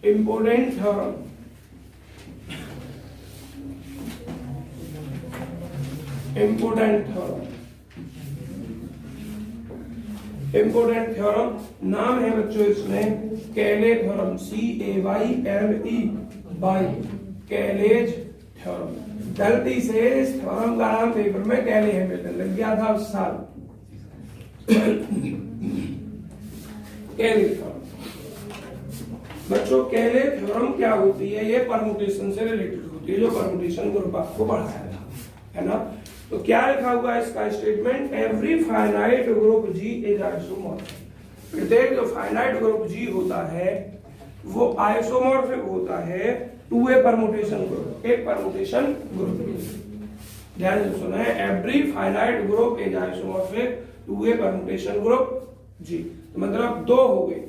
Important theorem, important theorem, important theorem नाम है बच्चों इसमें कैले थ्योरम, CAYLE बाई कैलेज थ्योरम। गलती से इस थ्योरम का नाम पेपर में कैले हैमिल्टन लग गया था उस साल। कैले थ्योरम बच्चों, कैले थ्योरम क्या होती है? ये परमुटेशन से रिलेटेड होती है, जो परमुटेशन ग्रुप आपको पढ़ाया था, है ना। तो क्या लिखा हुआ है इसका statement? Every finite group G is isomorphic. प्रत्येक जो फाइनाइट ग्रुप जी होता है वो आइसोमॉर्फिक होता है टू ए परमुटेशन ग्रुप, एक परमुटेशन ग्रुप। ध्यान से सुना है, every finite group is isomorphic to a permutation group G. तो मतलब दो हो गए,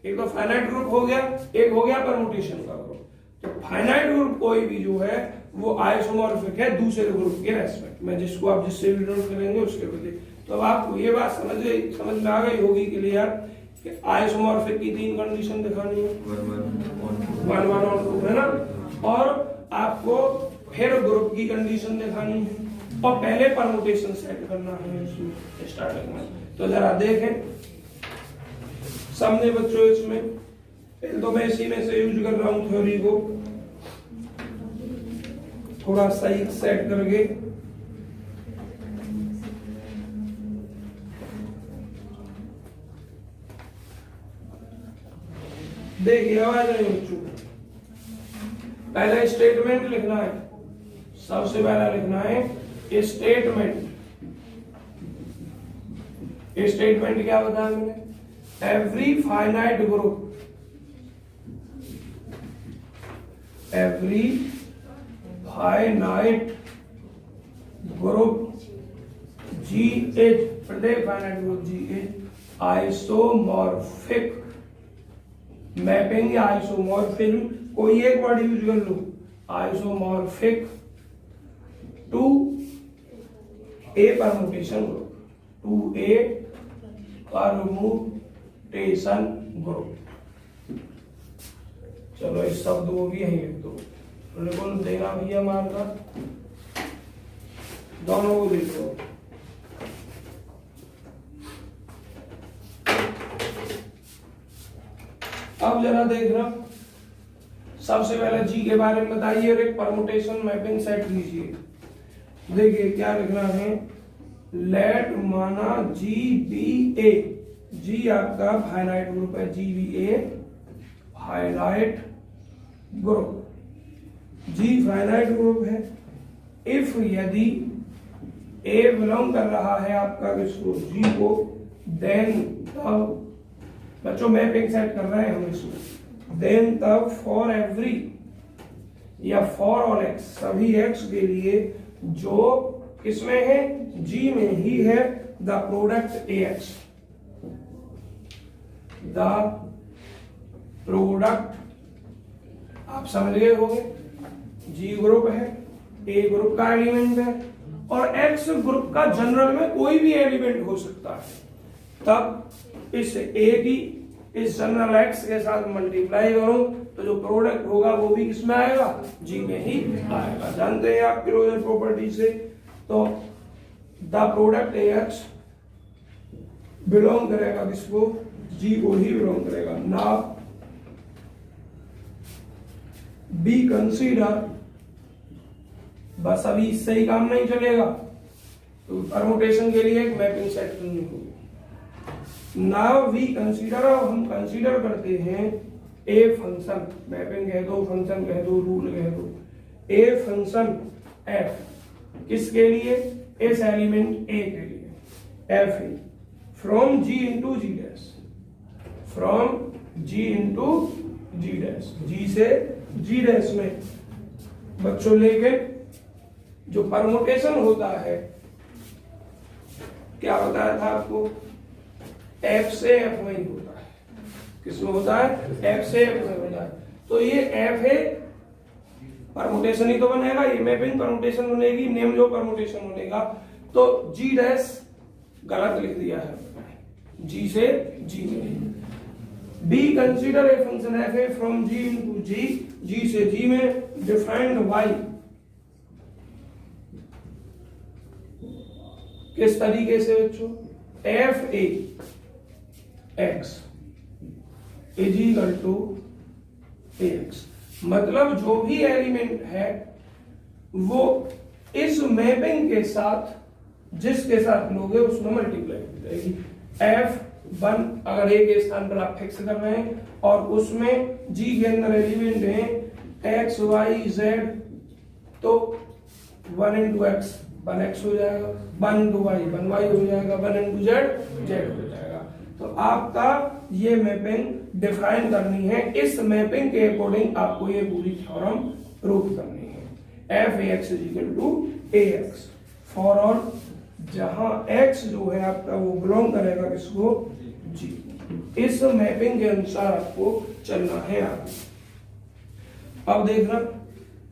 एक तो फाइनाइट ग्रुप हो गया, एक हो गया परमुटेशन का ग्रुप। तो फाइनाइट ग्रुप कोई भी जो है वो आइसोमॉर्फिक है दूसरे ग्रुप के रेस्पेक्ट में, जिसको आप जिससे भी नोट करेंगे उसके बदले। तो अब आपको ये बात समझ में आ गई होगी क्लियर कि आइसोमॉर्फिक की तीन कंडीशन दिखानी है, 1 1 और 2, है ना। और आपको फिर ग्रुप की कंडीशन दिखानी है और पहले परमुटेशन सेट करना है इसमें स्टार्टिंग में। तो जरा देखें सामने बच्चों, इसमें तो मैं इसी में से यूज कर रहा हूं थ्योरी को थोड़ा सही सेट करके। देखिए आवाज नहीं बच्चों, पहले स्टेटमेंट लिखना है, सबसे पहला लिखना है स्टेटमेंट। स्टेटमेंट क्या बताया मैंने? Every finite group, every finite group G is, प्रत्येक finite group G is isomorphic. Mapping या आइसोमॉर्फिज्म, कोई एक वर्ड यूज कर लो, isomorphic to a permutation group, to a permutation group. चलो इस शब्द को भी यहीं लिख दो, बिल्कुल देना भैया मारना, दोनों को लिख दो। अब जरा देखना, सबसे पहले जी के बारे में बताइए और एक परमुटेशन मैपिंग सेट लीजिए। देखिए क्या लिखना है, लेट माना जी बी ए, जी आपका फाइनाइट ग्रुप है, G be a finite group, G finite group है। इफ यदि ए बिलोंग कर रहा है आपका किसको? जी को, देन तब बच्चों मैपिंग सेट कर रहे हैं हम इसमें, देन तब फॉर एवरी या फॉर ऑल एक्स, सभी एक्स के लिए जो किसमें है? जी में ही है, the product A x, the product, आप समझ गए होंगे, जी ग्रुप है, ए ग्रुप का एलिमेंट है और एक्स ग्रुप का जनरल में कोई भी एलिमेंट हो सकता है। तब इस ए की इस जनरल एक्स के साथ मल्टीप्लाई करूं तो जो प्रोडक्ट होगा वो भी किसमें आएगा? जी में ही आएगा। जानते हैं आप क्लोजर प्रॉपर्टी से, तो the product A x belong करेगा किसको? जी को ही बिलोंग करेगा। नाउ बी कंसीडर, बस अभी इससे ही काम नहीं चलेगा, तो परमुटेशन के लिए एक मैपिंग सेट करनी होगी। नाउ वी कंसीडर, अब हम कंसीडर करते हैं ए फंक्शन, मैपिंग कह दो, फंक्शन कह दो, रूल कह दो, ए फंक्शन एफ, किसके लिए? इस एलिमेंट ए के लिए, एफ है from G into G dash, from G into G dash, G से जी डैश में बच्चों लेके जो परमुटेशन होता है, क्या बताया था आपको? एफ से एफ में ही होता है। किसमें होता है? एफ से एफ में होता है। तो ये एफ है, परमुटेशन ही तो बनेगा, ये मैपिंग परमुटेशन बनेगी, नेम जो परमुटेशन बनेगा। तो जी डैश गलत लिख दिया है, जी से जी में। Be consider a function F A from G into G, G से जी में डिफाइंड वाई किस तरीके से बच्चों, F A x is equal to A X, मतलब जो भी एलिमेंट है वो इस मैपिंग के साथ जिसके साथ लोगे उसमें मल्टीप्लाई हो जाएगी। F1 अगर ए के स्थान पर आप फिक्स कर रहे हैं और उसमें G के अंदर एलिमेंट है x y z, तो 1 into x 1x हो जाएगा, 1 into y 1y हो जाएगा, 1 into z z हो जाएगा। तो आपका ये मैपिंग डिफाइन करनी है, इस मैपिंग के अकॉर्डिंग आपको ये पूरी थ्योरम प्रूव करनी है। F A x is equal to A x for all जहां x जो है आपका वो बिलोंग करेगा किसको, जी। इस मैपिंग के अनुसार आपको चलना है आगे। अब देखना,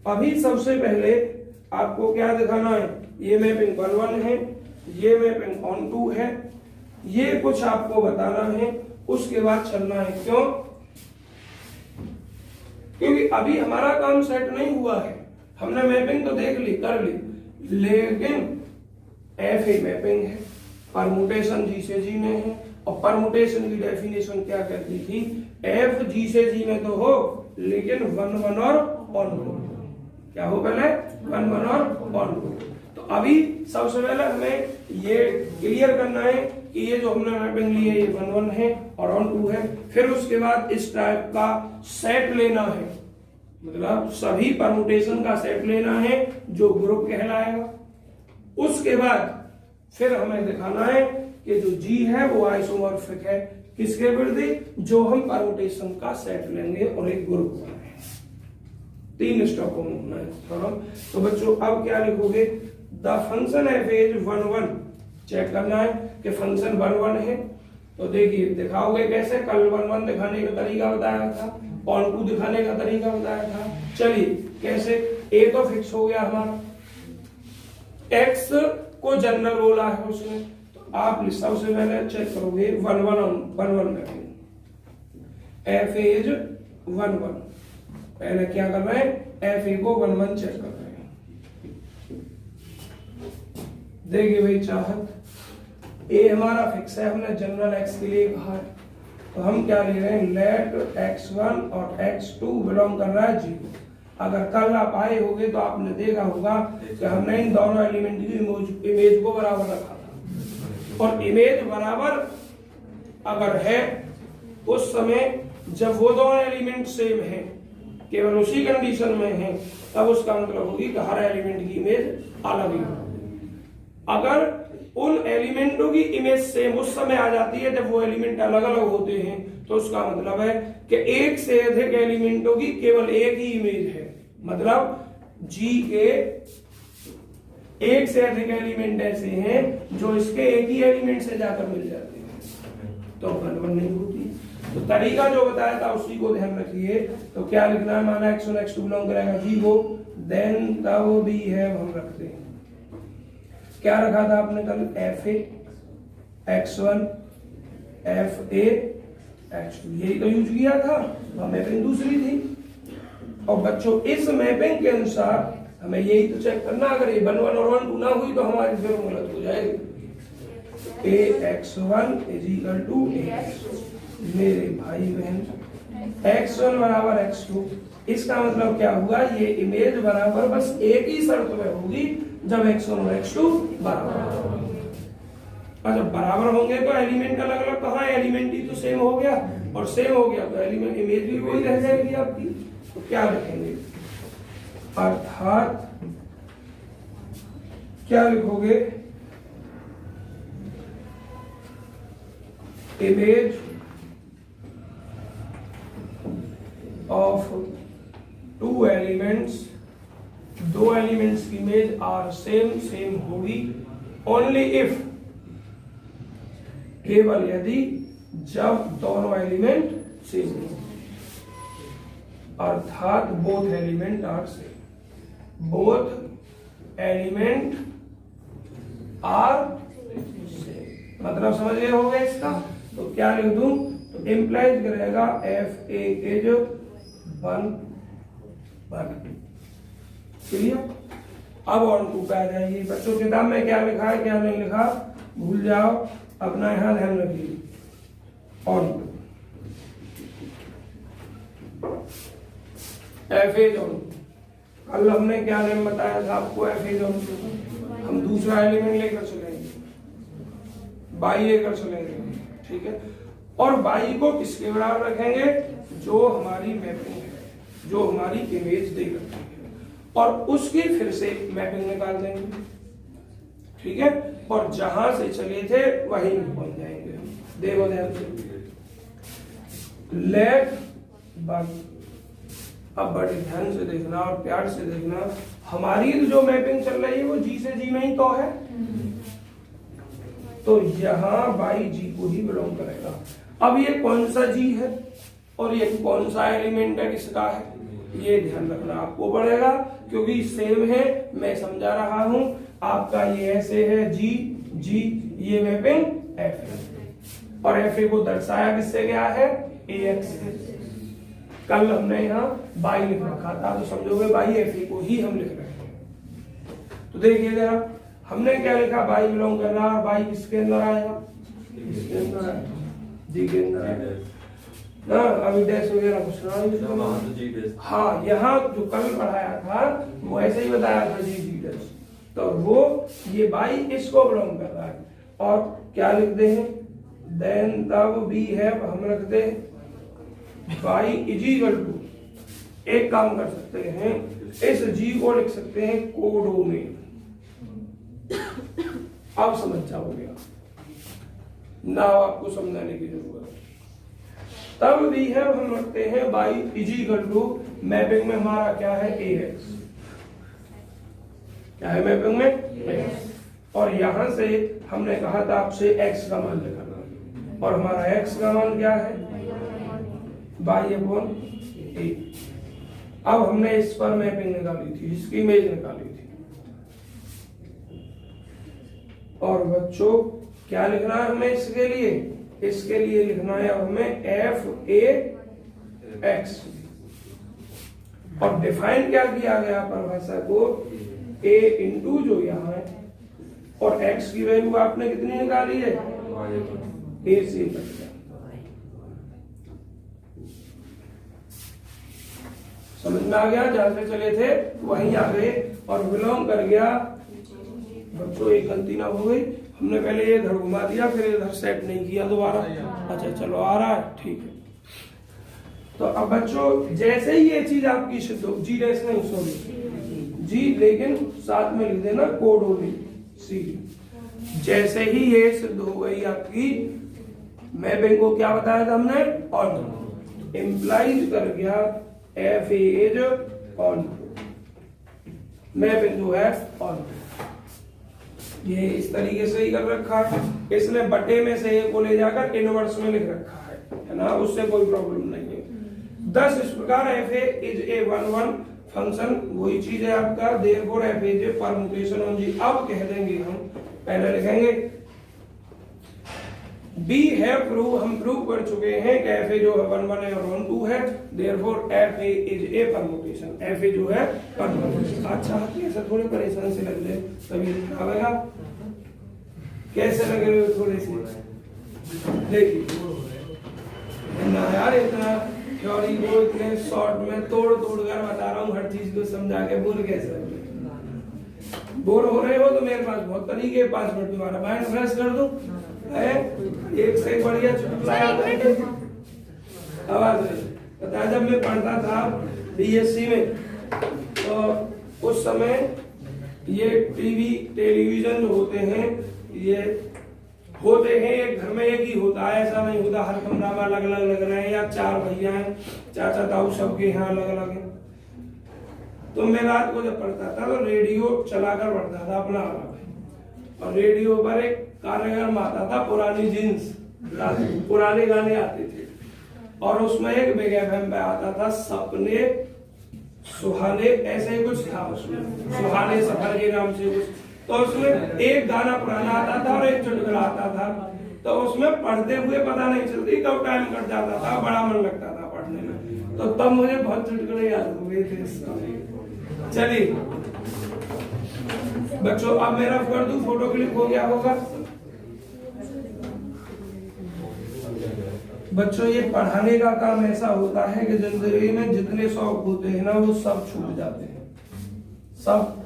अभी सबसे पहले आपको क्या दिखाना है, ये मैपिंग 1 है, ये मैपिंग ऑन 2 है, ये कुछ आपको बताना है, उसके बाद चलना है। क्यों? क्योंकि अभी हमारा काम सेट नहीं हुआ है, हमने मैपिंग तो देख ली, कर ली, लेकिन एफ ए मैपिंग है, परमुटेशन जी से जी में है, और परमुटेशन की डेफिनेशन क्या कहती थी, एफ जी से जी में तो हो लेकिन 1 1 और ऑन 2, क्या हो पहले 1 1 और ऑन 2। तो अभी सबसे पहले हमें ये क्लियर करना है कि ये जो हमने मैपिंग ली है ये 1 1 है और ऑन 2 है। फिर उसके बाद इस टाइप का सेट लेना है, मतलब सभी परमुटेशन का सेट लेना है जो ग्रुप कहलाएगा। उसके बाद फिर हमें दिखाना है कि जो जी है वो आइसोमॉर्फिक है किसके प्रति, जो हम परमुटेशन का सेट लेंगे और एक ग्रुप बनाएंगे। 3 स्टेप होना है। तो बच्चों अब क्या लिखोगे, the function f is 1 1, check करना है कि फंक्शन 1 1 है। तो देखिए दिखाओगे कैसे, कल 1 1 दिखाने का तरीका बताया था, ऑन 2 दिखाने का तरीका बताया था। चलिए कैसे, ए तो फिक्स हो गया हमारा, एक्स को जनरल बोला है उसने, तो आप सबसे पहले चेक करोगे 1 1 मैपिंग, एफ ए इज 1 1, पहले क्या कर रहे हैं, एफ ए को 1 1 चेक कर रहे हैं। देखिए भाई चाहत ए हमारा फिक्स है, हमने जनरल एक्स के लिए कहा है, तो हम क्या ले रहे हैं, लेट x1 और x2 बिलोंग कर रहा है 0। अगर कल आप आए होगे तो आपने देखा होगा कि हमने इन दोनों एलिमेंट की इमेज को बराबर रखा था, और इमेज बराबर अगर है उस समय जब वो दोनों एलिमेंट सेम हैं, केवल उसी कंडीशन में हैं, तब उसका मतलब होगी कि हर एलिमेंट की इमेज अलग ही होगी। अगर उन एलिमेंटों की इमेज सेम उस समय आ जाती है जब वो एलिमेंट अलग अलग होते हैं, तो उसका मतलब है कि एक से अधिक एलिमेंटों की केवल एक ही इमेज है, मतलब जी के एक से अधिक एलिमेंट ऐसे हैं जो इसके एक ही एलिमेंट से जाकर मिल जाते हैं, तो 1 1 नहीं होती। तो तरीका जो बताया था उसी को ध्यान रखिए। तो क्या लिखना है, माना x1 x2 बिलोंग करेगा जी को, देन तब भी है हम रखते हैं, क्या रखा था आपने कल, F A x1 F A x2, यही तो यूज किया था, मैपिंग दूसरी थी। और बच्चों इस मैपिंग के अनुसार हमें यही तो चेक करना, अगर ये 1 1 और 1 2 ना हुई तो हमारी फिर गलत हो जाएगी। ए x1 इज इक्वल टू ए, मेरे भाई बहन x1 बराबर x2, इसका मतलब क्या हुआ, ये इमेज बराबर बस एक ही शर्त में होगी जब x1 और x2 बराबर, और जब बराबर होंगे तो एलिमेंट अलग अलग कहाँ, एलिमेंट ही तो सेम हो गया, और सेम हो गया तो एलिमेंट इमेज भी वही रह जाएगी आपकी। तो क्या लिखेंगे, अर्थात क्या लिखोगे, इमेज ऑफ 2 एलिमेंट्स, 2 एलिमेंट्स की इमेज आर सेम होगी ओनली इफ, केवल यदि जब दोनों एलिमेंट सेम हो, अर्थात both element are same, both element are same, मतलब समझ गए होंगे इसका। तो क्या लिख दूं, तो इम्प्लाइज करेगा एफ ए इज 1 क्लियर। अब ऑन टू पे आ जाइए बच्चों, किताब में क्या लिखा है क्या नहीं लिखा भूल जाओ, अपना यहाँ ध्यान रखिए। Onto f as on, कल हमने क्या नेम बताया था आपको एफ एज ऑन टू, हम दूसरा एलिमेंट लेकर चलेंगे, बाई लेकर चलेंगे, ठीक है। और बाई को किसके बराबर रखेंगे, जो हमारी मैपिंग है, जो हमारी इमेज दे रखी है, और उसकी फिर से मैपिंग निकाल देंगे, ठीक है। और जहां से चले थे वहीं पहुंच जाएंगे हम। देखो ध्यान से, लेट बाई, अब बड़े ध्यान से देखना और प्यार से देखना, हमारी जो मैपिंग चल रही है वो जी से जी में ही तो है, तो यहां बाई जी को ही बिलोंग करेगा। अब ये कौन सा जी है और ये कौन सा एलिमेंट है किसका है, ये ध्यान रखना आपको पड़ेगा, क्योंकि सेम है, मैं समझा रहा हूं। आपका ये ऐसे है जी जी, ये मैपिंग एफ है, और एफ ए को दर्शाया किससे गया है, ए एक्स से। कल हमने यहाँ बाई लिख रखा था, तो समझोगे बाई एफ ए को ही हम लिख रहे हैं। तो देखिए जरा, हमने क्या लिखा, बाई बिलोंग कर रहा, बाई किसके अंदर आएगा, इसके अंदर आएगा, जी के अंदर आएगा ना, अभी डैश वगैरह कुछ ना। हाँ, यहाँ जो कल पढ़ाया था वो ऐसे ही बताया था जी जी डैश, तो वो ये बाई इसको बिलोंग कर रहा है। और क्या लिखते हैं, देन तब भी है हम रखते हैं बाई इज इक्वल टू, एक काम कर सकते हैं, इस जी को लिख सकते हैं कोडो में, अब समझ जाओगे ना, आपको समझाने की जरूरत है। तब भी है हम रखते हैं by is equal to, mapping में हमारा क्या है ए एक्स, क्या है मैपिंग में, और यहां से हमने कहा था आपसे एक्स का मान निकालना, और हमारा एक्स का मान क्या है, बाई अपॉन ए। अब हमने इस पर मैपिंग निकाली थी, इसकी इमेज निकाली थी, और बच्चों क्या लिखना है हमें इसके लिए, इसके लिए लिखना है हमें एफ ए एक्स, और डिफाइन क्या किया गया परिभाषा को, ए इंटू जो यहाँ है, और एक्स की वैल्यू आपने कितनी निकाली है, ए से कट गया। समझ में आ गया, जहां से चले थे वहीं आ गए, और बिलोंग कर गया। बच्चों एक गलती ना हो गई, हमने पहले ये इधर घुमा दिया, फिर इधर सेट नहीं किया दोबारा। अच्छा चलो आ रहा है, ठीक है। तो अब बच्चों जैसे ही ये चीज आपकी सिद्ध हो, जी डैश नहीं सॉरी जी, लेकिन साथ में लिख देना कोड होगी सी, जैसे ही ये सिद्ध हो गई आपकी मैपिंग को, क्या बताया था हमने, ऑन, इम्प्लाइज कर गया F A is on, mapping जो है ऑन। ये इस तरीके से ही कर रखा है, इसने बटे में से ए को ले जाकर इनवर्स में लिख रखा है ना, उससे कोई प्रॉब्लम नहीं है। 10 इस प्रकार F A is a 1 function वही चीज है आपका, therefore F A is permutation on G. अब कह देंगे हम, पहले लिखेंगे बी है प्रूव, हम प्रूव कर चुके हैं कि एफ ए जो है 1 है और 1 2 है, therefore F A is A permutation, F a जो है परम्यूटेशन। अच्छा ऐसा थोड़े परेशान से लग जाए तभी आवेगा, कैसे लग रहे हो थोड़े से, देखिए ना यार, इतना थ्योरी को इतने शॉर्ट में तोड़ कर बता रहा हूँ, हर चीज को समझा के बोल कैसे बोर हो रहे हो, तो मेरे पास बहुत तरीके, 5 मिनट तुम्हारा माइंड फ्रेश कर दो, एक से बढ़िया चुटकुला आवाज पता। जब मैं पढ़ता था बीएससी में, तो उस समय ये टेलीविजन जो होते हैं, ये होते हैं एक घर में एक ही होता है, ऐसा नहीं होता हर कमरा में अलग अलग लग रहे हैं, या 4 भैया हैं, चाचा ताऊ सबके यहाँ अलग अलग है। तो मैं रात को जब पढ़ता था तो रेडियो चलाकर पढ़ता था अपना अलग, और रेडियो पर एक कार्यक्रम आता था पुरानी जींस, पुराने गाने आते थे, और उसमें एक बिग एफएम पे आता था सपने सुहाने, ऐसे ही कुछ था उसमें, सुहाने सफर के नाम से कुछ। तो उसमें एक गाना पुराना आता था और एक चुटकुला आता था। तो उसमें पढ़ते हुए पता नहीं चलती कब टाइम कट जाता था, बड़ा मन लगता था पढ़ने में, तो तब मुझे बहुत चुटकुले याद हुए थे इसका। चलिए बच्चों, अब मेरा कर दूं, फोटो क्लिक हो गया होगा बच्चों। ये पढ़ाने का काम ऐसा होता है कि जिंदगी में जितने शौक होते हैं ना वो सब छूट जाते हैं, सब।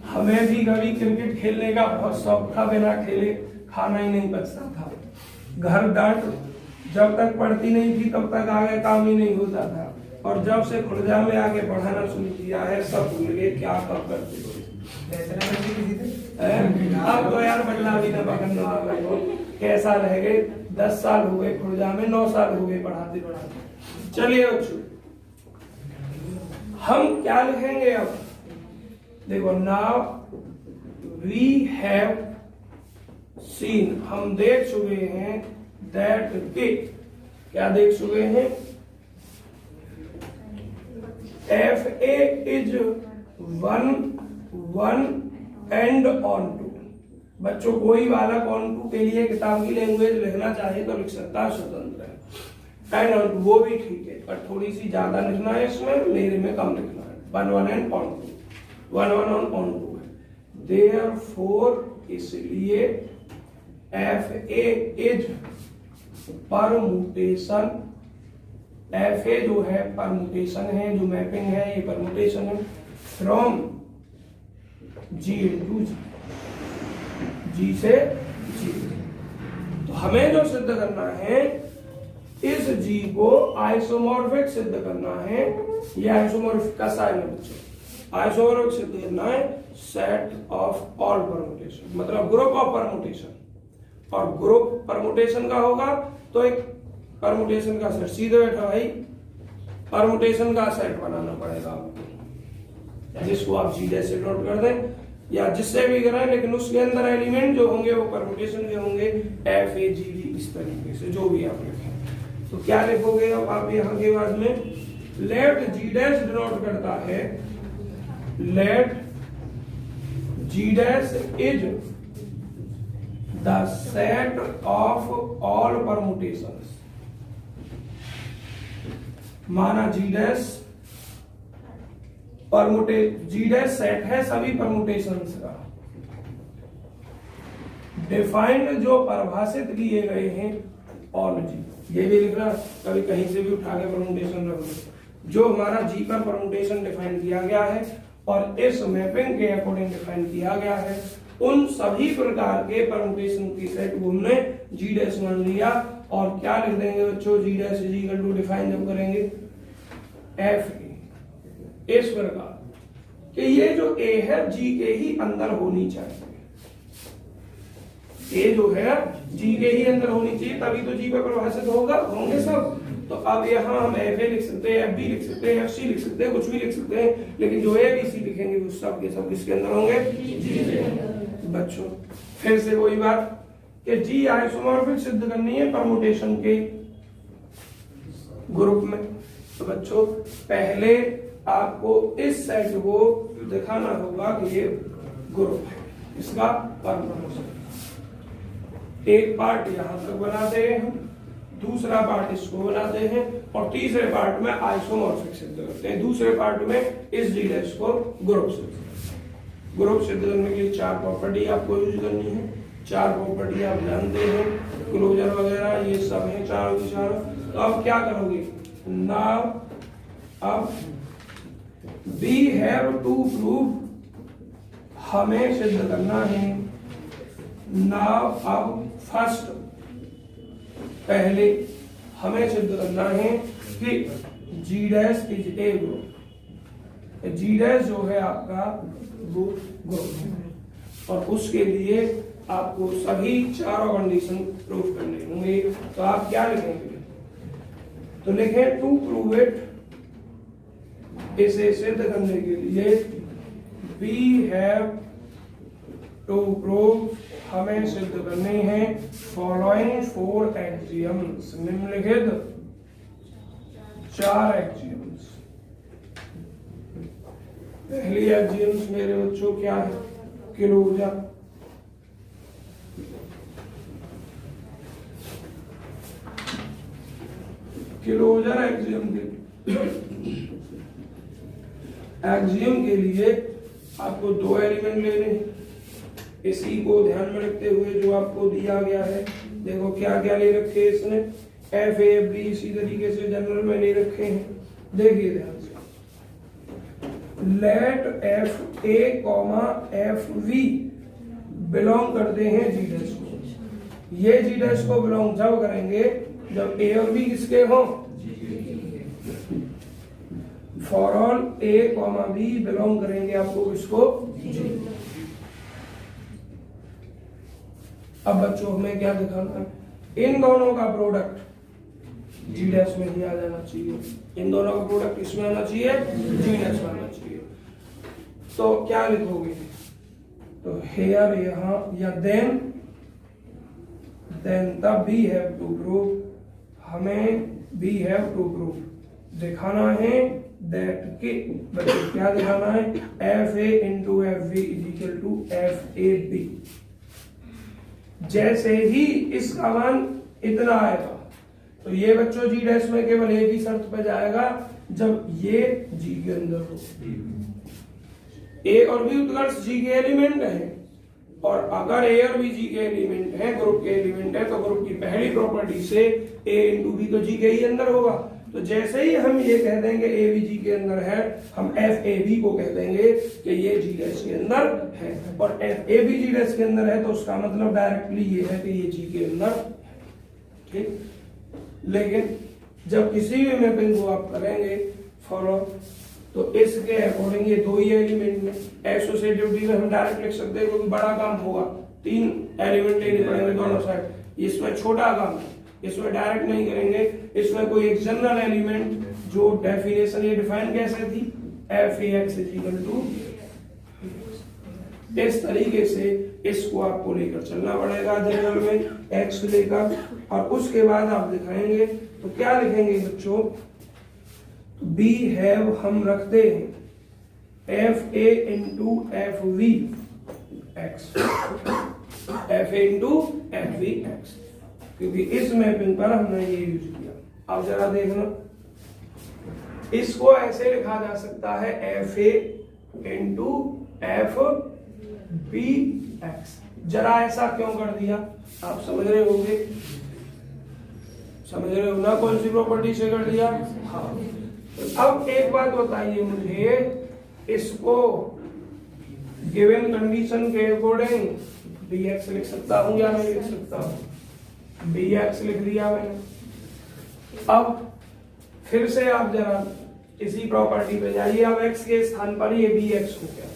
हमें भी कभी क्रिकेट खेलने का बहुत शौक था, बिना खेले खाना ही नहीं बचता था। घर डांट जब तक पढ़ती नहीं थी तब तक आगे काम ही नहीं होता था, और जब से खुर्जा में आके पढ़ाना शुरू किया है सब भूल गए क्या कब करते थे। अब तो यार बल्ला भी ना पकड़ने वाला हो, कैसा रह गए, 10 साल हो गए खुर्जा में, 9 साल हो गए पढ़ाते पढ़ाते। चलिए बच्चों, हम क्या लिखेंगे अब, देखो, नाउ वी हैव सीन, हम देख चुके हैं, दैट के, क्या देख चुके हैं, F A is 1 and onto. बच्चों कोई बालक ऑन टू के लिए किताब की लैंग्वेज लिखना चाहे तो लिख सकता है, स्वतंत्र है। एंड ऑन टू वो भी ठीक है, पर थोड़ी सी ज्यादा लिखना है इसमें, मेरे में कम लिखना है। 1 and onto, 1 onto है। देयरफॉर इसलिए f A is permutation, f a जो है परमुटेशन है, जो मैपिंग है ये परमुटेशन है, from G into ji, G से जी। तो हमें जो सिद्ध करना है, इस जी को आइसोमॉर्फिक सिद्ध करना है। ये आइसोमॉर्फिक का साइन है बच्चों, आइसोमॉर्फिक सिद्ध करना है सेट ऑफ ऑल परमुटेशन, मतलब ग्रुप ऑफ परमुटेशन। और ग्रुप परमुटेशन का होगा तो एक परमुटेशन का सेट, सीधे बैठा भाई, परमुटेशन का सेट बनाना पड़ेगा आपको, जिसको आप सीधे से नोट कर दें या जिससे भी करें, लेकिन उसके अंदर एलिमेंट जो होंगे वो परमुटेशन के होंगे, एफ ए जी डी, इस तरीके से जो भी आप लिखें। तो क्या लिखोगे अब आप यहाँ के बाद में, लेट जी डैश डिनोट करता है, let G dash is the set of all permutations. माना G dash G dash set है सभी परमुटेशंस का, डिफाइंड जो परिभाषित किए गए हैं ऑन जी, ये भी लिखना, कभी कहीं से भी उठा के परमुटेशन रख दो, जो हमारा जी पर परमुटेशन डिफाइन किया गया है और इस मैपिंग के अकॉर्डिंग डिफाइन किया गया है, उन सभी प्रकार के परमुटेशन की सेट को हमने जी डैश मान लिया। और क्या लिख देंगे बच्चों, G dash is equal to define जब करेंगे एफ ए, इस प्रकार कि ये जो ए है जी के ही अंदर होनी चाहिए, ए जो है जी के ही अंदर होनी चाहिए, तभी तो जी पे परिभाषित होंगे सब। तो अब यहाँ हम एफ ए लिख सकते हैं, एफ बी लिख सकते हैं, एफ सी लिख सकते हैं, कुछ भी लिख सकते हैं, लेकिन जो ए बी सी लिखेंगे वो सब के सब किसके अंदर होंगे, जी के अंदर। बच्चों फिर से वही बात कि जी आइसोमॉर्फिक सिद्ध करनी है परमुटेशन के ग्रुप में। तो बच्चों पहले आपको इस सेट को दिखाना होगा कि ये ग्रुप है, इसका परमुटेशन। एक पार्ट यहां तक बनाते हैं हम, दूसरा पार्ट इसको बनाते हैं, और तीसरे पार्ट में आइसोमॉर्फिक सिद्ध करते हैं। दूसरे पार्ट में इस जी डैश को ग्रुप सिद्ध करने के लिए 4 प्रॉपर्टी आपको यूज करनी है। 4 प्रॉपर्टी आप जानते हैं, क्लोजर वगैरह ये सब है चारों की चारों। तो अब क्या करोगे, नाउ अब वी हैव टू प्रूव, हमें सिद्ध करना है। नाउ अब फर्स्ट, पहले हमें सिद्ध करना है कि G dash is a group. G dash जो है आपका वो ग्रुप है, और उसके लिए आपको सभी चारों कंडीशन प्रूव करने होंगे। तो आप क्या लिखेंगे, तो लिखें टू प्रूव इट, इसे सिद्ध करने के लिए वी हैव टू प्रूव, हमें सिद्ध करने हैं फॉलोइंग 4 एक्सियम्स, निम्नलिखित 4 एक्सियम्स। पहली एक्सियम्स मेरे बच्चों क्या है, क्लोजर। क्लोजर एक्सियम के लिए आपको दो एलिमेंट लेने हैं। इसी को ध्यान में रखते हुए जो आपको दिया गया है, देखो क्या क्या ले रखे हैं इसने, एफ ए बी इसी तरीके से जनरल में ले रखे हैं। देखिए ध्यान से, लेट एफ ए कॉमा एफ वी बिलोंग करते हैं जी डैश को। ये जी डैश को बिलोंग जब करेंगे जब ए और बी किसके हों, for all a comma b belong करेंगे आपको इसको जी। अब बच्चों हमें क्या दिखाना है, इन दोनों का प्रोडक्ट जी डैश में ही आ जाना चाहिए। इन दोनों का प्रोडक्ट इसमें आना चाहिए, जी डैश में आना चाहिए। तो क्या लिखोगे, तो हेयर यहां या देन तब वी हैव टू प्रूव, हमें वी हैव टू प्रूव दिखाना है दैट के बच्चे क्या दिखाना है, f A into F b is equal to F a b. जैसे ही इसका मान इतना आएगा तो ये बच्चों जी डैश में केवल एक ही शर्त पे जाएगा, जब ये जी के अंदर हो। ए और बी उत्कर्ष जी के एलिमेंट है, और अगर ए और बी जी के एलिमेंट है, ग्रुप के एलिमेंट है, तो ग्रुप की पहली प्रॉपर्टी से ए इंटू बी तो जी के ही अंदर होगा। तो जैसे ही हम ये कह देंगे ए बी जी के अंदर है, हम एफ ए बी को कह देंगे कि ये जी डैश के अंदर है, और f a b G dash के अंदर है तो उसका मतलब डायरेक्टली ये है कि ये जी के अंदर है। ठीक, लेकिन जब किसी भी मैपिंग को आप करेंगे फॉलो, तो इसके अकॉर्डिंग ये दो ही एलिमेंट में एसोसिएटिविटी में हम डायरेक्ट लिख सकते हैं, क्योंकि बड़ा काम होगा, तीन एलिमेंट लेने पड़ेंगे दोनों साइड। इसमें छोटा काम है, इसमें डायरेक्ट नहीं करेंगे। इसमें कोई एक जनरल एलिमेंट जो डेफिनेशन ये डिफाइन कैसे थी, f A x is equal to, इस तरीके से इसको आपको लेकर चलना पड़ेगा जनरल में एक्स लेकर, और उसके बाद आप दिखाएंगे तो क्या लिखेंगे बच्चों, बी हैव हम रखते हैं F A into f b x, f A into f b x, क्योंकि इस मैपिंग पर हमने ये यूज किया। अब जरा देखना, इसको ऐसे लिखा जा सकता है एफ ए इंटू एफ बी एक्स। जरा ऐसा क्यों कर दिया, आप समझ रहे होंगे, समझ रहे हो ना, कौन सी प्रॉपर्टी से कर दिया। हाँ, तो अब एक बात बताइए मुझे, इसको गिवन कंडीशन के अकॉर्डिंग बी एक्स लिख सकता हूं या नहीं लिख सकता हूं, बी एक्स लिख दिया मैंने। अब फिर से आप जरा इसी प्रॉपर्टी पे जाइए, अब एक्स के स्थान पर ये बी एक्स हो गया।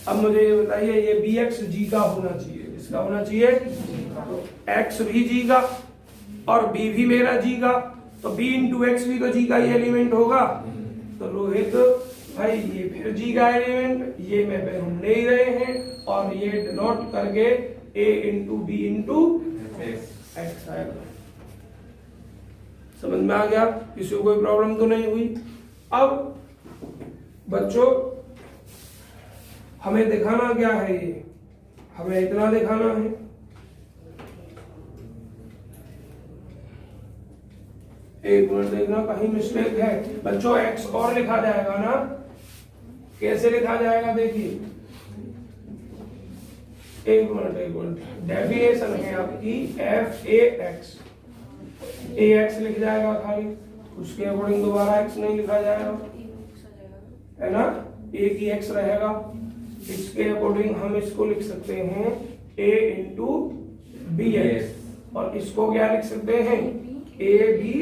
अब मुझे ये बताइए, ये बी एक्स जी का होना चाहिए, इसका होना चाहिए, तो एक्स भी जी का और बी भी मेरा जी का, तो बी इंटू एक्स भी तो जी का ही एलिमेंट होगा। तो रोहित भाई ये फिर जी का एलिमेंट, ये मैं पे हम ले ही रहे हैं, और ये डिनोट करके ए इंटू बी इंटू एक्स आएगा। समझ में आ गया, किसी को कोई प्रॉब्लम तो नहीं हुई। अब बच्चों हमें दिखाना क्या है, ये हमें इतना दिखाना है, एक मिनट देखना कहीं मिस्टेक है बच्चों, एक्स और लिखा जाएगा ना, कैसे लिखा जाएगा देखिए, एक मिनट, डेफिनेशन है आपकी F A x, A x लिख जाएगा खाली, उसके अकॉर्डिंग दोबारा एक्स नहीं लिखा जाएगा, है ना, एक ही एक्स रहेगा। इसके अकॉर्डिंग हम इसको लिख सकते हैं ए इंटू बी एक्स, और इसको क्या लिख सकते हैं, ए बी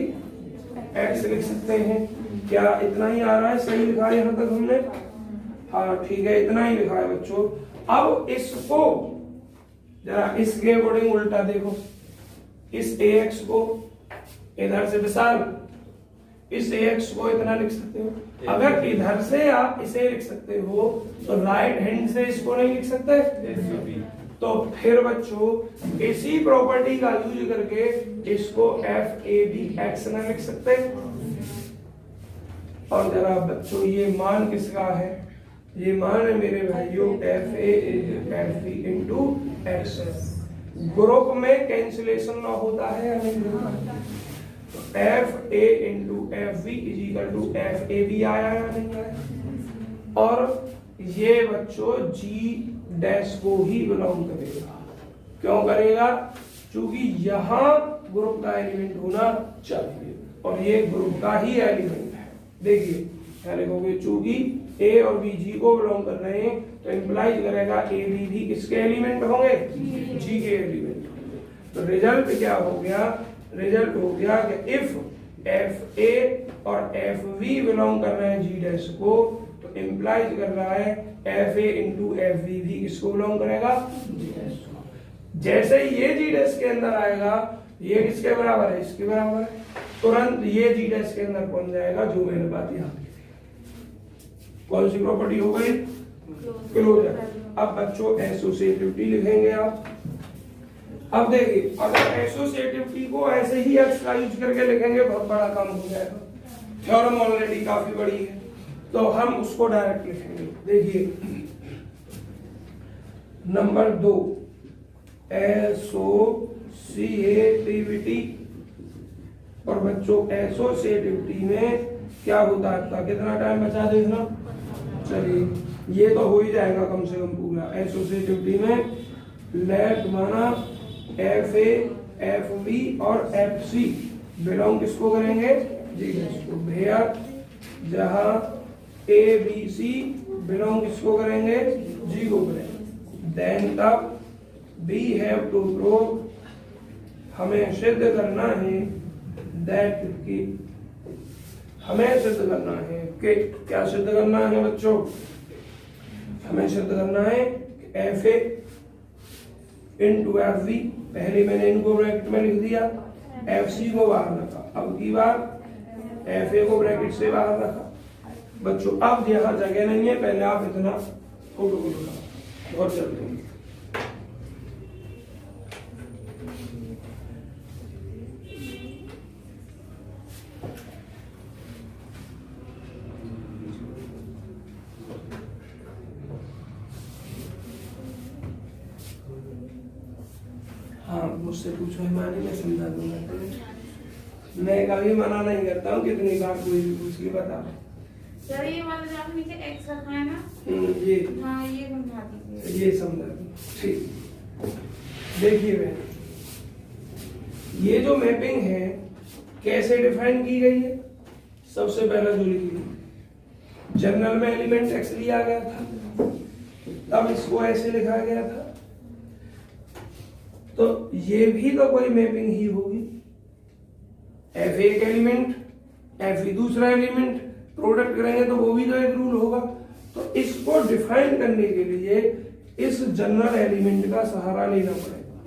एक्स लिख सकते हैं। क्या इतना ही आ रहा है, सही लिखा है यहां तक हमने, हाँ ठीक है, इतना ही लिखा है बच्चों। अब इसको जरा इसके अकॉर्डिंग उल्टा देखो, इस ए एक्स को इधर से विशाल, इस एक्स को इतना लिख सकते हो। अगर इधर से आप इसे लिख सकते हो तो राइट हैंड से इसको नहीं लिख सकते, तो फिर बच्चों इसी प्रॉपर्टी का यूज करके इसको एफ ए बी एक्स ना लिख सकते। और जरा बच्चों ये मान किसका है, ये मान है मेरे भाइयों f a f B into x. Group में कैंसिलेशन लॉ होता है या नहीं होता? तो f A into F b is equal to F a b आया या नहीं आया। और ये बच्चों जी डैश को ही बिलोंग करेगा। क्यों करेगा? क्योंकि यहाँ ग्रुप का एलिमेंट होना चाहिए और ये ग्रुप का ही एलिमेंट है। देखिए क्या लिखोगे, चूंकि ए और बी जी को बिलोंग कर रहे हैं तो इंप्लाइज करेगा ए बी भी किसके एलिमेंट होंगे? जी के एलिमेंट होंगे। तो रिजल्ट क्या हो गया? रिजल्ट हो गया कि इफ एफ ए और एफ बी बिलोंग कर रहे हैं जी डैश को, तो इंप्लाइज कर रहा है एफ ए इंटू एफ बी भी किसको बिलोंग करेगा? जी डैश को। जैसे ही ये जी डैश के अंदर आएगा, ये किसके बराबर है? इसके बराबर है। तुरंत ये जी डैश के अंदर पहुंच जाएगा, जो मैंने बात यहाँ की थी। कौन सी प्रॉपर्टी हो गई? क्लोजर। अब बच्चों एसोसिएटिविटी लिखेंगे आप। अब देखिए, अगर एसोसिएटिविटी को ऐसे ही एक्स का यूज करके लिखेंगे बहुत बड़ा काम हो जाएगा। थ्योरम ऑलरेडी काफी बड़ी है, तो हम उसको डायरेक्ट लिखेंगे। देखिए नंबर 2, एसोसिएटिविटी। और बच्चों एसोसिएटिविटी में क्या होता है? कितना टाइम बचा देखना। चलिए ये तो हो ही जाएगा कम से कम पूरा। एसोसिएटिविटी में लेट माना एफ ए एफ बी और एफ सी बिलोंग किसको करेंगे? जी को। भैया जहां ए बी सी बिलोंग किसको करेंगे? जी को करेंगे। देन तब वी हैव टू प्रूव, हमें सिद्ध करना है दैट कि, हमें सिद्ध करना है कि, क्या सिद्ध करना है बच्चों? हमें सिद्ध करना है एफ ए इंटू एफ बी, पहले मैंने इनको ब्रैकेट में लिख दिया, एफ सी को बाहर रखा, अब की बार एफ ए को ब्रैकेट से बाहर रखा। बच्चों अब यहाँ जगह नहीं है, पहले आप इतना फोटो को लगाओ, बहुत जल्दी। हाँ मुझसे पूछो हिमानी, मैं समझा दूंगा। मैं कभी मना नहीं करता हूँ, कितनी बार कोई भी पूछ के बता। सर ये वाला जो आपने नीचे एक्स रखा है ना, ये हाँ ये समझा दीजिए। ये समझा दूँ, ठीक। देखिए बहन, ये जो मैपिंग है कैसे डिफाइन की गई है? सबसे पहला जो लिखी, जनरल में एलिमेंट एक्स लिया गया था, तब इसको ऐसे लिखा गया था। तो ये भी तो कोई मैपिंग ही होगी। एफ एक एलिमेंट, एफ दूसरा एलिमेंट, प्रोडक्ट करेंगे तो वो भी तो एक रूल होगा। तो इसको डिफाइन करने के लिए इस जनरल एलिमेंट का सहारा लेना पड़ेगा,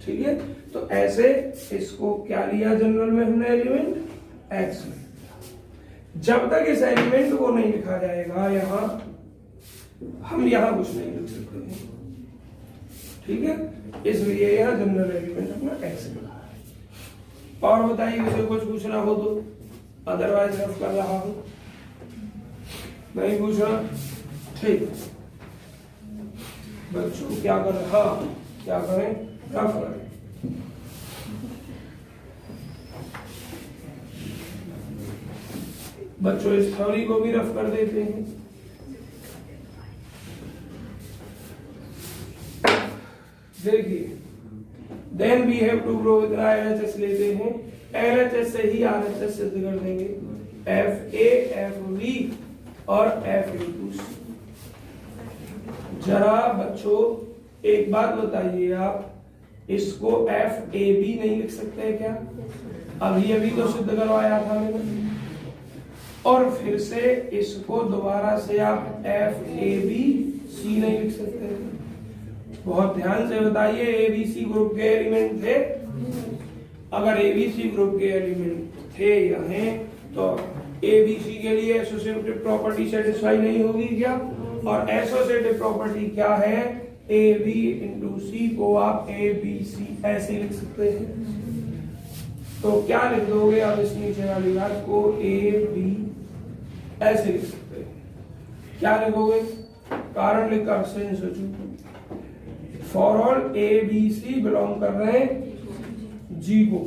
ठीक है। तो ऐसे इसको क्या लिया जनरल में हमने एलिमेंट? एक्स में। जब तक इस एलिमेंट को नहीं लिखा जाएगा यहां, हम यहां कुछ नहीं लिख सकते हैं, ठीक है। इसलिए यहां जनरल एलिमेंट अपना एक्स लिखा है। और बताइए मुझे कुछ पूछना हो तो, अदरवाइज रफ कर रहा हूं, नहीं पूछना, ठीक। बच्चों क्या कर रहा, क्या करें? रफ करें। बच्चों इस थ्योरी को भी रफ कर देते हैं। देखिए, then we have to prove LHS लेते हैं, LHS से ही RHS सिद्ध कर देंगे। एफ ए एफ बी और एफ इंटू सी। जरा बच्चों एक बात बताइए, आप इसको एफ ए बी नहीं लिख सकते हैं क्या? अभी अभी तो सिद्ध करवाया था मैंने। और फिर से इसको दोबारा से आप एफ ए बी सी नहीं लिख सकते हैं। बहुत ध्यान से बताइए, एबीसी ग्रुप के एलिमेंट थे? अगर एबीसी ग्रुप के एलिमेंट थे या हैं तो एबीसी के लिए एसोसिएटिव प्रॉपर्टी सेटिस्फाई नहीं होगी क्या? और एसोसिएटिव प्रॉपर्टी क्या है? ए बी इंटू सी को आप ए बी सी ऐसे लिख सकते हैं। तो क्या लिख दोगे आप इस नीचे वाली बात को? ए बी ऐसे लिख सकते हैं। क्या लिखोगे? कारण लिखकर से सोचो, for all a b c belong कर रहे हैं जी को,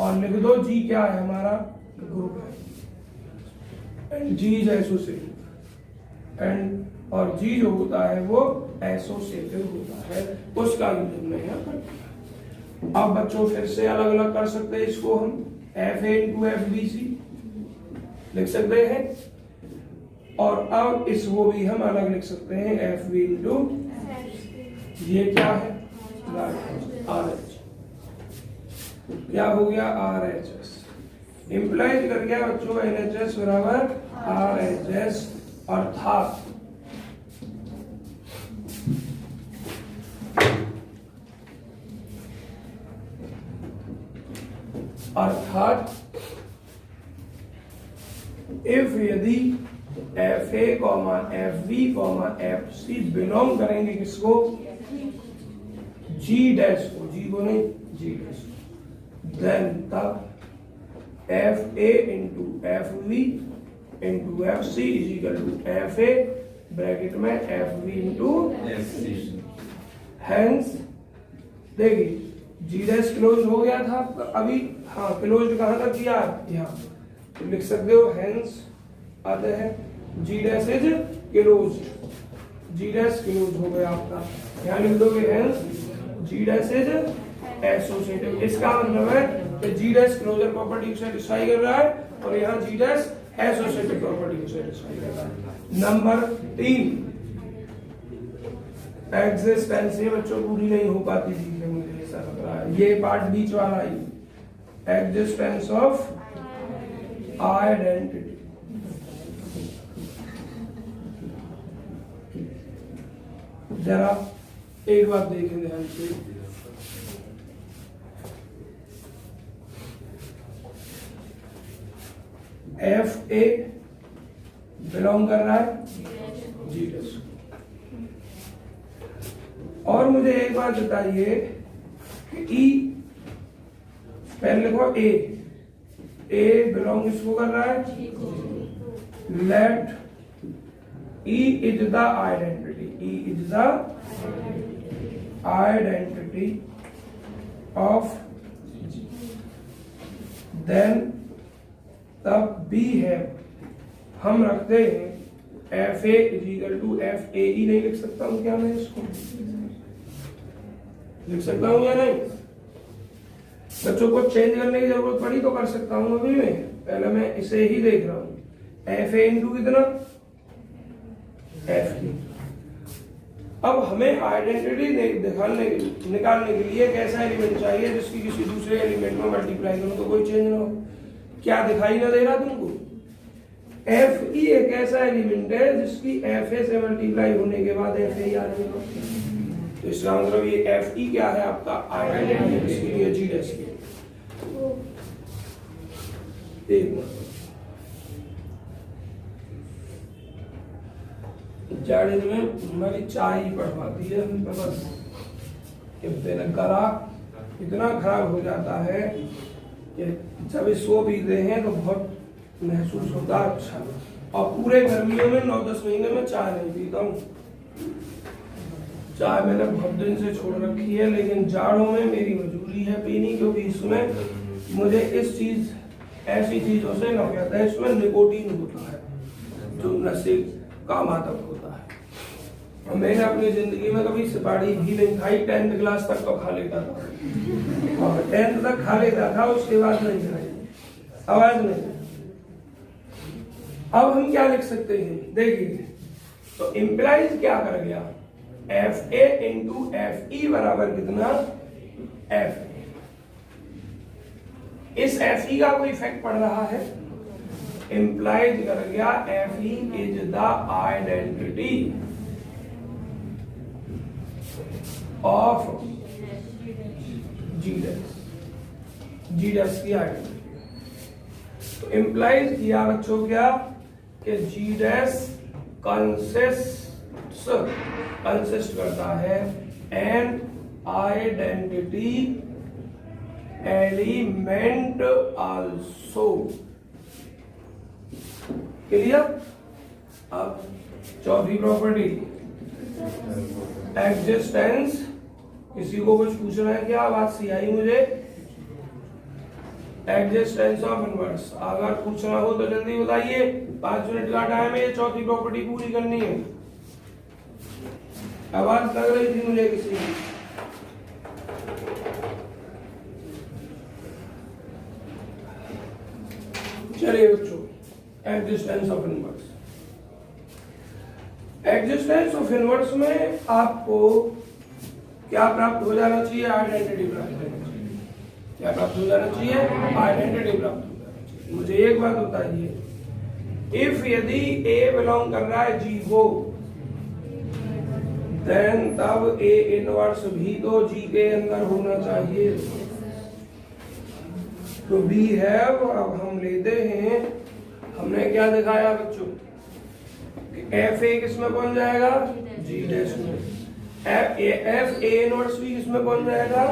और लिख दो जी क्या है हमारा ग्रुप है and G is associative and और जी जो होता है वो एसोसिएटिव होता है, उसका यूज हमने यहाँ कर दिया। अब बच्चों फिर से अलग अलग कर सकते हैं इसको, हम एफ ए इंटू एफ बी सी लिख सकते हैं और अब इसको भी हम अलग लिख सकते हैं एफ बी इंटू ये क्या है आर एच, क्या हो गया आर एच एस, इंप्लाइज कर गया बच्चों एन एच एस बराबर आर एच एस अर्थात इफ यदि एफ ए comma F B comma F C belong करेंगे किसको जी डैश को, जी को नहीं जी डैश, देन तब F A into F B into F C is equal to F A bracket में F B into F C. Hence देखिए G dash close हो गया था अभी, हाँ क्लोज कहाँ तक किया यहाँ तो लिख सकते हो हैंस आते हैं G dash is close, G dash close हो गया आपका, यहाँ लिख दोगे hence G dash is associative. इसका मतलब है कि जी डैश क्लोजर प्रॉपर्टी को सेटिस्फाई कर रहा है और यहाँ जी डैश एसोसिएटिव प्रॉपर्टी को सेटिस्फाई कर रहा है। नंबर 3 एग्जिस्टेंस, ये बच्चों पूरी नहीं हो पाती थी मुझे ऐसा लग रहा है, ये पार्ट बीच वाला ही, एग्जिस्टेंस ऑफ आइडेंटिटी। जरा एक बात देखें ध्यान से, एफ ए बिलोंग कर रहा है जी डैश, और मुझे एक बात बताइए कि ई पहले लिखो ए बिलोंग इसको कर रहा है, let E is the identity, E is the identity of then तब बी है, हम रखते हैं F A is equal to F A E, नहीं लिख सकता हूं क्या मैं इसको, लिख सकता हूं या नहीं? बच्चों को चेंज करने की जरूरत पड़ी तो कर सकता हूं अभी मैं, पहले मैं इसे ही देख रहा हूं, एफ ए इंटू कितना एफ ई। अब हमें आइडेंटिटी निकालने के लिए कैसा एलिमेंट चाहिए जिसकी किसी दूसरे एलिमेंट में मल्टीप्लाई करूं तो कोई चेंज ना हो, क्या दिखाई ना दे रहा तुमको? एफ ई एक ऐसा एलिमेंट है जिसकी एफ ए से मल्टीप्लाई होने के बाद एफ ए आ जाएगा, तो इसका मतलब ये एफ ई क्या है आपका आइडेंटिटी, इसके लिए जी डैश की। एक मिनट जाड़े में हमारी चाय ही पढ़वाती है बस, कि मेरा गला इतना खराब हो जाता है कि जब इसको पीते हैं तो बहुत महसूस होता है अच्छा, और पूरे गर्मियों में 9-10 महीने में चाय नहीं पीता हूँ, चाय मैंने बहुत दिन से छोड़ रखी है, लेकिन जाड़ों में मेरी मजबूरी है पीनी, क्योंकि इसमें मुझे इस चीज ऐसी चीजों से नफरत है, इसमें निकोटीन होता है जो नशे का मादक होता है, और मैंने अपनी जिंदगी में कभी सुपारी भी नहीं खाई, 10th क्लास तक तो खा लेता था, और 10th तक खा लेता था, उसके बाद नहीं खाई, आवाज नहीं। अब हम क्या लिख सकते हैं देखिए, तो इंप्लाइज क्या कर गया, एफ ए इंटू एफ ई बराबर कितना एफ ए, इस एफ ई का कोई इफेक्ट पड़ रहा है, इंप्लाइज कर गया f e is the identity of G dash, G dash की आइडेंटिटी, तो इंप्लाइज किया बच्चों क्या कि जी डैश कंसिस्ट करता है an identity element also, clear? अब चौथी प्रॉपर्टी एग्जिस्टेंस, किसी को कुछ पूछना है क्या? बात सी आई मुझे, एग्जिस्टेंस ऑफ इनवर्स। अगर पूछना हो तो जल्दी बताइए, 5 मिनट का टाइम है, ये चौथी प्रॉपर्टी पूरी करनी है। आवाज लग रही थी मुझे किसी की? चलिए बच्चों, existence of inverse. Existence of inverse में आपको क्या प्राप्त हो जाना चाहिए? आइडेंटिटी प्राप्त हो जाना चाहिए। क्या प्राप्त हो जाना चाहिए? आइडेंटिटी प्राप्त हो जाना चाहिए। मुझे एक बात बताइए, इफ यदि ए बिलोंग कर रहा है जी को, देन तब ए इनवर्स भी तो जी के अंदर होना चाहिए। तो वी हैव, अब हम लेते हैं, हमने क्या दिखाया बच्चों, एफ ए किस में पहुंच जाएगा? जी डैश में। एफ ए इनवर्स भी किस में पहुंच जाएगा?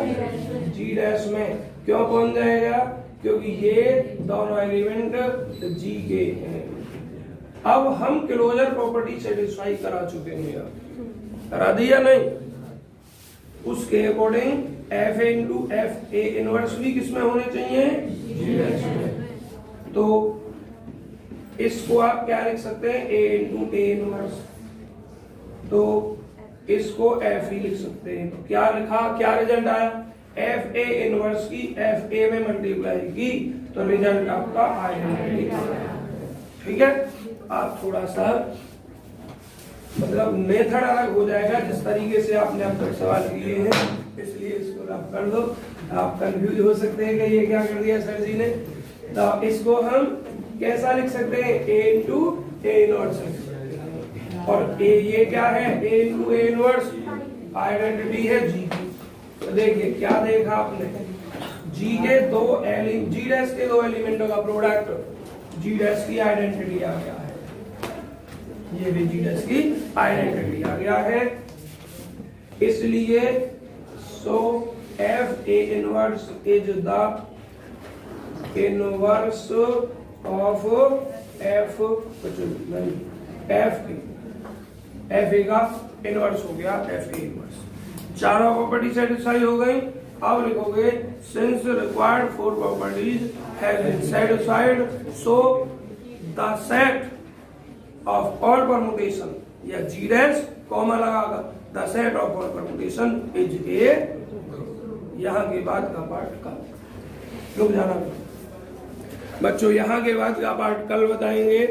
जी डैश में। क्यों पहुंच जाएगा? क्योंकि ये दोनों एलिमेंट जी के हैं। अब हम क्लोजर प्रॉपर्टी सेटिस्फाई करा चुके हैं। अब करा दिया नहीं? उसके according F A into F A inverse भी किस में होने चाहिए? जी डैश में। तो इसको आप क्या लिख सकते हैं? ए इंटू ए इनवर्स। तो इसको एफ ही लिख सकते हैं। तो क्या लिखा, क्या रिजल्ट आया? एफ ए इनवर्स की एफ ए में मल्टीप्लाई की तो रिजल्ट आपका आइडेंटिटी। ठीक है, आप थोड़ा सा मतलब मेथड अलग हो जाएगा जिस तरीके से आपने अब तक सवाल किए हैं, इसलिए इसको आप कर दो। आप कंफ्यूज हो सकते हैं कि ये क्या कर दिया सर जी ने। तो इसको हम कैसा लिख सकते हैं? ए इंटू ए इनवर्स। और ए ये क्या है? ए इंटू ए इनवर्स आइडेंटिटी है जी की। तो देखिए क्या देखा आपने, जी के दो जी डैश के दो एलिमेंटों का प्रोडक्ट जी डैश की आइडेंटिटी आ गया है। ये भी जी डैश की आइडेंटिटी आ गया है। इसलिए so F A inverse is the inverse of F F A का इनवर्स हो गया एफ ए इनवर्स। चारों प्रॉपर्टी सेटिस्फाई हो गई। अब लिखोगे since required four properties has been satisfied so the set of all permutation, या जी डैश कॉमा लगागा, the set of all permutation is a. यहाँ के बाद का पार्ट कल रुक जाना बच्चों, यहाँ के बाद का पार्ट कल बताएंगे।